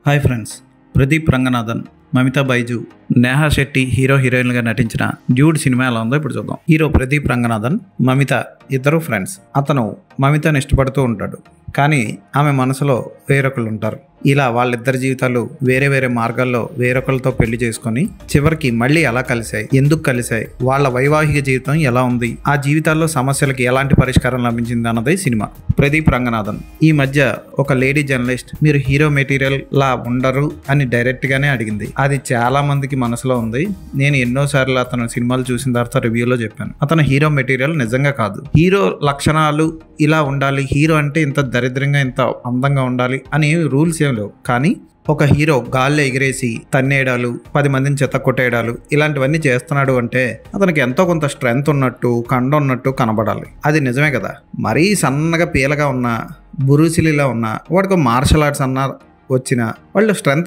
Hi friends, Pradeep Ranganathan, Mamitha Baiju, Neha Shetty హీరోయిన్లుగా నటించిన dude cinema ఎలా ఉందో ఇప్పుడు చూద్దాం. హీరో ప్రదీప్ రంగనాథన్, మమిత ఇద్దరు ఫ్రెండ్స్. అతను మమితను ఇష్టపడుతూ ఉంటాడు, కానీ ఆమె మనసులో వేరొకళ్ళు ఉంటారు. ఇలా వాళ్ళిద్దరి జీవితాలు వేరే వేరే మార్గాల్లో వేరొకరితో పెళ్లి చేసుకొని చివరికి మళ్ళీ ఎలా కలిశాయి, ఎందుకు కలిశాయి, వాళ్ళ వైవాహిక జీవితం ఎలా ఉంది, ఆ జీవితాల్లో సమస్యలకి ఎలాంటి పరిష్కారం లభించింది అన్నది సినిమా. ప్రదీప్ రంగనాథన్ ఈ మధ్య ఒక లేడీ జర్నలిస్ట్ మీరు హీరో మెటీరియల్ లా ఉండరు అని డైరెక్ట్ గానే అడిగింది. అది చాలా మందికి మనసులో ఉంది. నేను ఎన్నోసార్లు అతను సినిమాలు చూసిన తర్వాత రివ్యూలో చెప్పాను, అతను హీరో మెటీరియల్ నిజంగా కాదు. హీరో లక్షణాలు ఇలా ఉండాలి, హీరో అంటే ఇంత దరిద్రంగా ఇంత అందంగా ఉండాలి అని రూల్స్ ఏం లేవు. కానీ ఒక హీరో గాల్లో ఎగిరేసి తన్నేయడాలు, 10 మందిని చెత్త కొట్టేయడాలు ఇలాంటివన్నీ చేస్తున్నాడు అంటే అతనికి ఎంతో కొంత స్ట్రెంగ్త్ ఉన్నట్టు, కండ ఉన్నట్టు కనబడాలి. అది నిజమే కదా. మరీ సన్నగా పీలగా ఉన్న, బురూసిలీలా ఉన్న వాడికి మార్షల్ ఆర్ట్స్ అన్న వచ్చిన వాళ్ళు స్ట్రెంగ్త్